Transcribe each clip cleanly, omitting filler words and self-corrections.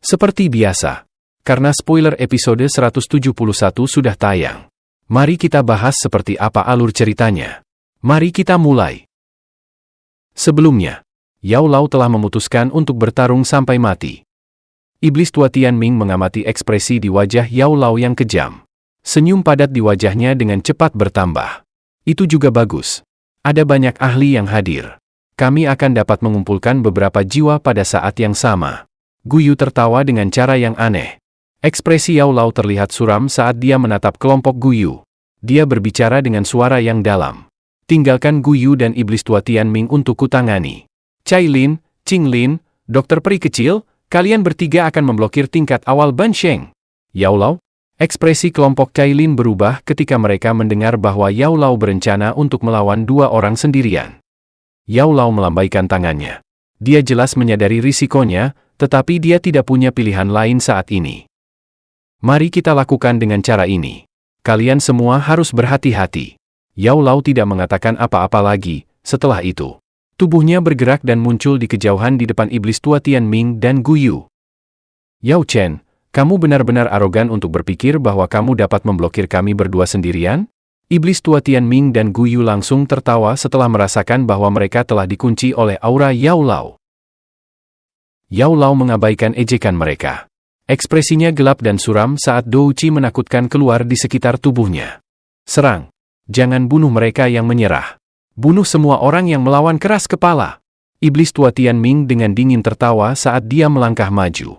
Seperti biasa, karena spoiler episode 171 sudah tayang, mari kita bahas seperti apa alur ceritanya. Mari kita mulai. Sebelumnya, Yao Lao telah memutuskan untuk bertarung sampai mati. Iblis tua Tianming mengamati ekspresi di wajah Yao Lao yang kejam. Senyum padat di wajahnya dengan cepat bertambah. Itu juga bagus. Ada banyak ahli yang hadir. Kami akan dapat mengumpulkan beberapa jiwa pada saat yang sama. Guyu tertawa dengan cara yang aneh. Ekspresi Yao Lao terlihat suram saat dia menatap kelompok Guyu. Dia berbicara dengan suara yang dalam. Tinggalkan Guyu dan iblis tua Tianming untuk kutangani. Cai Lin, Qing Lin, dokter peri kecil, kalian bertiga akan memblokir tingkat awal Ban Sheng. Yao Lao? Ekspresi kelompok Cai Lin berubah ketika mereka mendengar bahwa Yao Lao berencana untuk melawan dua orang sendirian. Yao Lao melambaikan tangannya. Dia jelas menyadari risikonya, tetapi dia tidak punya pilihan lain saat ini. Mari kita lakukan dengan cara ini. Kalian semua harus berhati-hati. Yao Lao tidak mengatakan apa-apa lagi. Setelah itu, tubuhnya bergerak dan muncul di kejauhan di depan iblis tua Tianming dan Guyu. Yao Chen, kamu benar-benar arogan untuk berpikir bahwa kamu dapat memblokir kami berdua sendirian? Iblis tua Tianming dan Guyu langsung tertawa setelah merasakan bahwa mereka telah dikunci oleh aura Yao Lao. Yao Lao mengabaikan ejekan mereka. Ekspresinya gelap dan suram saat Dou Qi menakutkan keluar di sekitar tubuhnya. Serang. Jangan bunuh mereka yang menyerah. Bunuh semua orang yang melawan keras kepala. Iblis tua Tianming dengan dingin tertawa saat dia melangkah maju.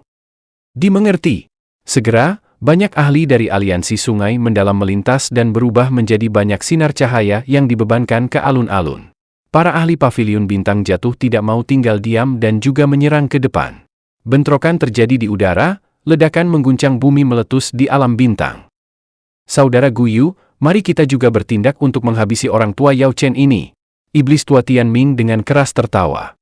Dimengerti. Segera, banyak ahli dari aliansi sungai mendalam melintas dan berubah menjadi banyak sinar cahaya yang dibebankan ke alun-alun. Para ahli paviliun bintang jatuh tidak mau tinggal diam dan juga menyerang ke depan. Bentrokan terjadi di udara, ledakan mengguncang bumi meletus di alam bintang. Saudara Guyu, mari kita juga bertindak untuk menghabisi orang tua Yao Chen ini. Iblis tua Tianming dengan keras tertawa.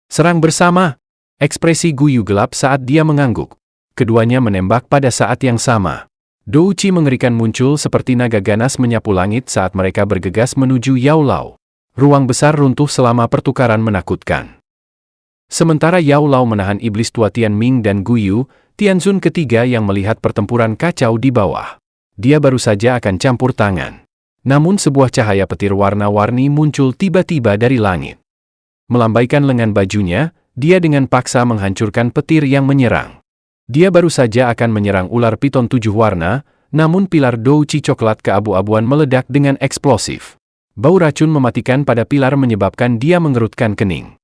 Serang bersama. Ekspresi Guyu gelap saat dia mengangguk. Keduanya menembak pada saat yang sama. Dou Qi mengerikan muncul seperti naga ganas menyapu langit saat mereka bergegas menuju Yao Lao. Ruang besar runtuh selama pertukaran menakutkan. Sementara Yao Lao menahan iblis tua Tianming dan Guyu, Tianzun ketiga yang melihat pertempuran kacau di bawah. Dia baru saja akan campur tangan. Namun sebuah cahaya petir warna-warni muncul tiba-tiba dari langit. Melambaikan lengan bajunya, dia dengan paksa menghancurkan petir yang menyerang. Dia baru saja akan menyerang ular piton 7 warna, namun pilar Dou Qi coklat keabu-abuan meledak dengan eksplosif. Bau racun mematikan pada pilar menyebabkan dia mengerutkan kening.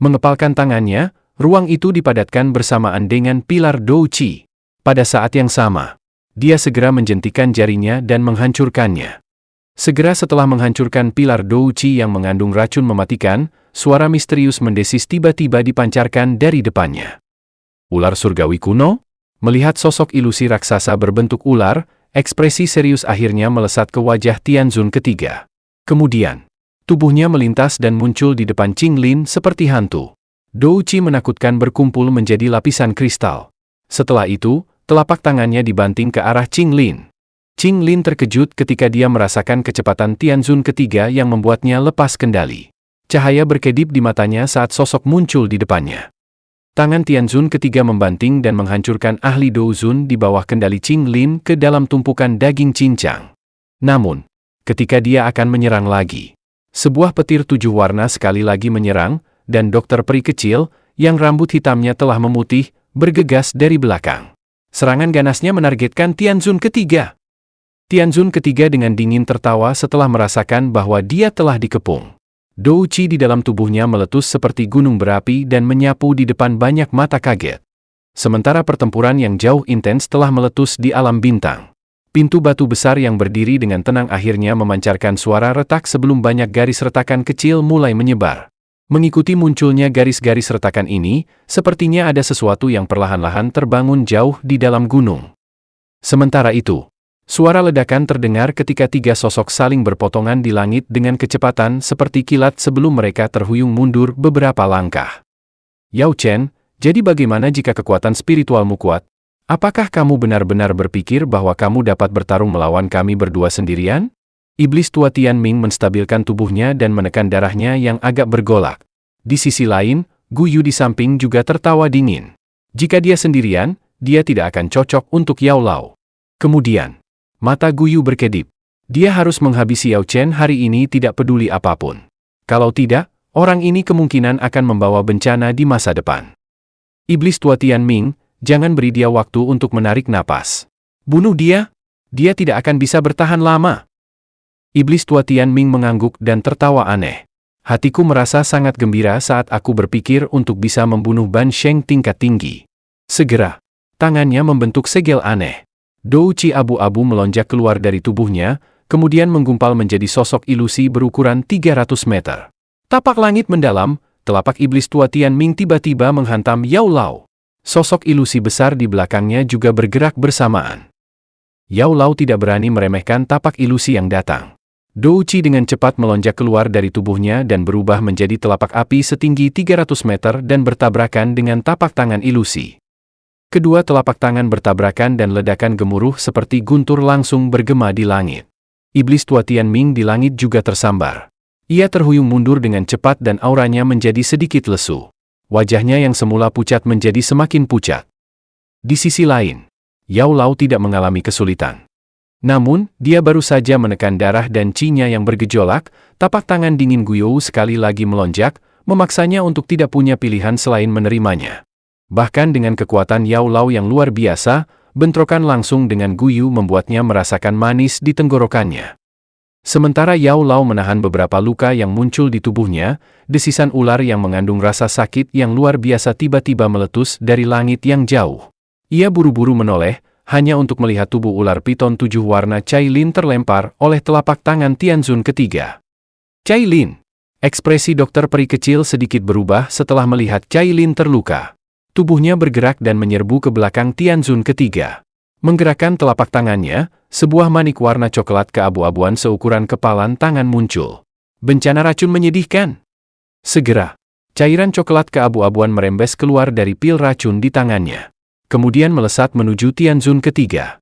Mengepalkan tangannya, ruang itu dipadatkan bersamaan dengan pilar Dou Qi. Pada saat yang sama, dia segera menjentikan jarinya dan menghancurkannya. Segera setelah menghancurkan pilar Dou Qi yang mengandung racun mematikan, suara misterius mendesis tiba-tiba dipancarkan dari depannya. Ular surgawi kuno? Melihat sosok ilusi raksasa berbentuk ular, ekspresi serius akhirnya melesat ke wajah Tianzun ketiga. Kemudian, tubuhnya melintas dan muncul di depan Qing Lin seperti hantu. Dou Qi menakutkan berkumpul menjadi lapisan kristal. Setelah itu, telapak tangannya dibanting ke arah Qing Lin. Qing Lin terkejut ketika dia merasakan kecepatan Tianzun ketiga yang membuatnya lepas kendali. Cahaya berkedip di matanya saat sosok muncul di depannya. Tangan Tianzun ketiga membanting dan menghancurkan ahli Douzun di bawah kendali Qing Lin ke dalam tumpukan daging cincang. Namun, ketika dia akan menyerang lagi, sebuah petir 7 warna sekali lagi menyerang, dan dokter peri kecil, yang rambut hitamnya telah memutih, bergegas dari belakang. Serangan ganasnya menargetkan Tianzun ketiga. Tianzun ketiga dengan dingin tertawa setelah merasakan bahwa dia telah dikepung. Dou Qi di dalam tubuhnya meletus seperti gunung berapi dan menyapu di depan banyak mata kaget. Sementara pertempuran yang jauh intens telah meletus di alam bintang. Pintu batu besar yang berdiri dengan tenang akhirnya memancarkan suara retak sebelum banyak garis retakan kecil mulai menyebar. Mengikuti munculnya garis-garis retakan ini, sepertinya ada sesuatu yang perlahan-lahan terbangun jauh di dalam gunung. Sementara itu, suara ledakan terdengar ketika 3 sosok saling berpotongan di langit dengan kecepatan seperti kilat sebelum mereka terhuyung mundur beberapa langkah. Yao Chen, jadi bagaimana jika kekuatan spiritualmu kuat? Apakah kamu benar-benar berpikir bahwa kamu dapat bertarung melawan kami berdua sendirian? Iblis tua Tianming menstabilkan tubuhnya dan menekan darahnya yang agak bergolak. Di sisi lain, Guyu di samping juga tertawa dingin. Jika dia sendirian, dia tidak akan cocok untuk Yao Lao. Kemudian, mata Guyu berkedip. Dia harus menghabisi Yao Chen hari ini tidak peduli apapun. Kalau tidak, orang ini kemungkinan akan membawa bencana di masa depan. Iblis tua Tianming, jangan beri dia waktu untuk menarik napas. Bunuh dia? Dia tidak akan bisa bertahan lama. Iblis tua Tianming mengangguk dan tertawa aneh. Hatiku merasa sangat gembira saat aku berpikir untuk bisa membunuh Ban Sheng tingkat tinggi. Segera, tangannya membentuk segel aneh. Douci abu-abu melonjak keluar dari tubuhnya, kemudian menggumpal menjadi sosok ilusi berukuran 300 meter. Tapak langit mendalam, telapak iblis tua Tianming tiba-tiba menghantam Yao Lao. Sosok ilusi besar di belakangnya juga bergerak bersamaan. Yao Lao tidak berani meremehkan tapak ilusi yang datang. Douci dengan cepat melonjak keluar dari tubuhnya dan berubah menjadi telapak api setinggi 300 meter dan bertabrakan dengan tapak tangan ilusi. Kedua telapak tangan bertabrakan dan ledakan gemuruh seperti guntur langsung bergema di langit. Iblis tua Tianming di langit juga tersambar. Ia terhuyung mundur dengan cepat dan auranya menjadi sedikit lesu. Wajahnya yang semula pucat menjadi semakin pucat. Di sisi lain, Yao Lao tidak mengalami kesulitan. Namun, dia baru saja menekan darah dan chi-nya yang bergejolak, tapak tangan dingin Guyu sekali lagi melonjak, memaksanya untuk tidak punya pilihan selain menerimanya. Bahkan dengan kekuatan Yao Lao yang luar biasa, bentrokan langsung dengan Guyu membuatnya merasakan manis di tenggorokannya. Sementara Yao Lao menahan beberapa luka yang muncul di tubuhnya, desisan ular yang mengandung rasa sakit yang luar biasa tiba-tiba meletus dari langit yang jauh. Ia buru-buru menoleh, hanya untuk melihat tubuh ular piton 7 warna Cailin terlempar oleh telapak tangan Tianzun ketiga. Cailin. Ekspresi dokter peri kecil sedikit berubah setelah melihat Cailin terluka. Tubuhnya bergerak dan menyerbu ke belakang Tianzun ketiga. Menggerakkan telapak tangannya, sebuah manik warna coklat keabu-abuan seukuran kepalan tangan muncul. Bencana racun menyedihkan. Segera, cairan coklat keabu-abuan merembes keluar dari pil racun di tangannya. Kemudian melesat menuju Tianzun ketiga.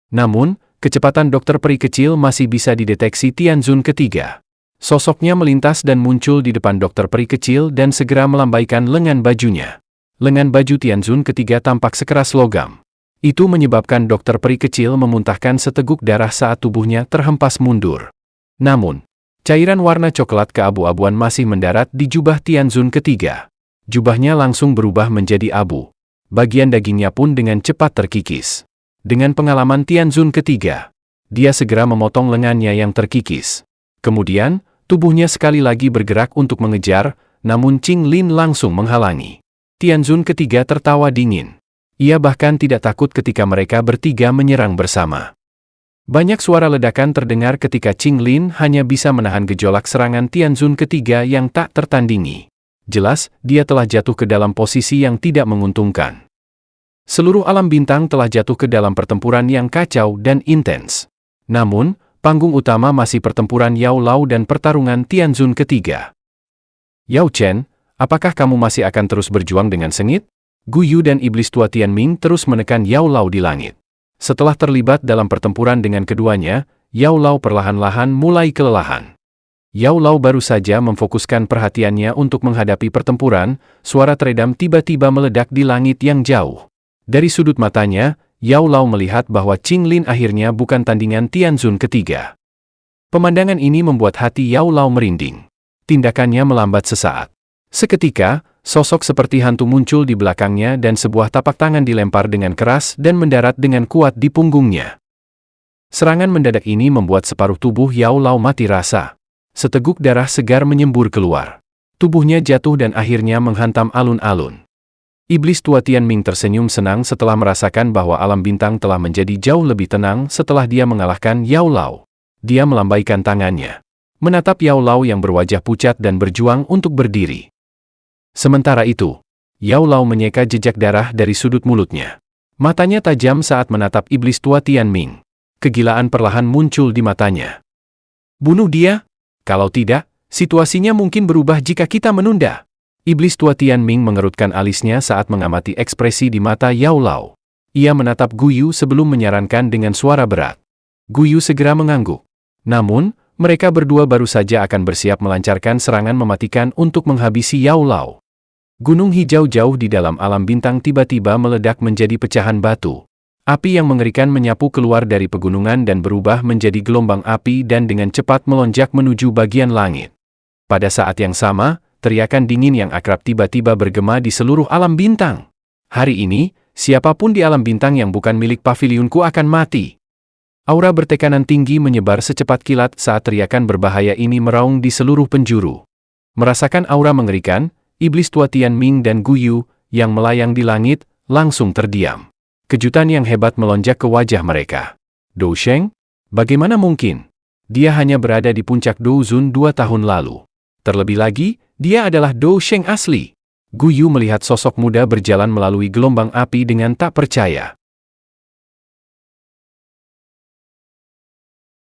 Namun, kecepatan dokter peri kecil masih bisa dideteksi Tianzun ketiga. Sosoknya melintas dan muncul di depan dokter peri kecil dan segera melambaikan lengan bajunya. Lengan baju Tianzun ketiga tampak sekeras logam. Itu menyebabkan dokter peri kecil memuntahkan seteguk darah saat tubuhnya terhempas mundur. Namun, cairan warna coklat keabu-abuan masih mendarat di jubah Tianzun ketiga. Jubahnya langsung berubah menjadi abu. Bagian dagingnya pun dengan cepat terkikis. Dengan pengalaman Tianzun ketiga, dia segera memotong lengannya yang terkikis. Kemudian, tubuhnya sekali lagi bergerak untuk mengejar, namun Qing Lin langsung menghalangi. Tianzun ketiga tertawa dingin. Ia bahkan tidak takut ketika mereka bertiga menyerang bersama. Banyak suara ledakan terdengar ketika Qing Lin hanya bisa menahan gejolak serangan Tianzun ketiga yang tak tertandingi. Jelas, dia telah jatuh ke dalam posisi yang tidak menguntungkan. Seluruh alam bintang telah jatuh ke dalam pertempuran yang kacau dan intens. Namun, panggung utama masih pertempuran Yao Lao dan pertarungan Tianzun ketiga. Yao Chen, apakah kamu masih akan terus berjuang dengan sengit? Guyu dan iblis tua Tianming terus menekan Yao Lao di langit. Setelah terlibat dalam pertempuran dengan keduanya, Yao Lao perlahan-lahan mulai kelelahan. Yao Lao baru saja memfokuskan perhatiannya untuk menghadapi pertempuran, suara teredam tiba-tiba meledak di langit yang jauh. Dari sudut matanya, Yao Lao melihat bahwa Qing Lin akhirnya bukan tandingan Tianzun ketiga. Pemandangan ini membuat hati Yao Lao merinding. Tindakannya melambat sesaat. Seketika, sosok seperti hantu muncul di belakangnya dan sebuah tapak tangan dilempar dengan keras dan mendarat dengan kuat di punggungnya. Serangan mendadak ini membuat separuh tubuh Yao Lao mati rasa. Seteguk darah segar menyembur keluar. Tubuhnya jatuh dan akhirnya menghantam alun-alun. Iblis tua Tianming tersenyum senang setelah merasakan bahwa alam bintang telah menjadi jauh lebih tenang setelah dia mengalahkan Yao Lao. Dia melambaikan tangannya, menatap Yao Lao yang berwajah pucat dan berjuang untuk berdiri. Sementara itu, Yao Lao menyeka jejak darah dari sudut mulutnya. Matanya tajam saat menatap iblis tua Tianming. Kegilaan perlahan muncul di matanya. Bunuh dia? Kalau tidak, situasinya mungkin berubah jika kita menunda. Iblis tua Tianming mengerutkan alisnya saat mengamati ekspresi di mata Yao Lao. Ia menatap Guyu sebelum menyarankan dengan suara berat. Guyu segera mengangguk. Namun, mereka berdua baru saja akan bersiap melancarkan serangan mematikan untuk menghabisi Yao Lao. Gunung hijau jauh di dalam alam bintang tiba-tiba meledak menjadi pecahan batu. Api yang mengerikan menyapu keluar dari pegunungan dan berubah menjadi gelombang api dan dengan cepat melonjak menuju bagian langit. Pada saat yang sama, teriakan dingin yang akrab tiba-tiba bergema di seluruh alam bintang. Hari ini, siapapun di alam bintang yang bukan milik pavilionku akan mati. Aura bertekanan tinggi menyebar secepat kilat saat teriakan berbahaya ini meraung di seluruh penjuru. Merasakan aura mengerikan, iblis tua Tianming dan Guyu, yang melayang di langit, langsung terdiam. Kejutan yang hebat melonjak ke wajah mereka. Dou Sheng? Bagaimana mungkin? Dia hanya berada di puncak Dou Zun 2 tahun lalu. Terlebih lagi, dia adalah Dou Sheng asli. Guyu melihat sosok muda berjalan melalui gelombang api dengan tak percaya.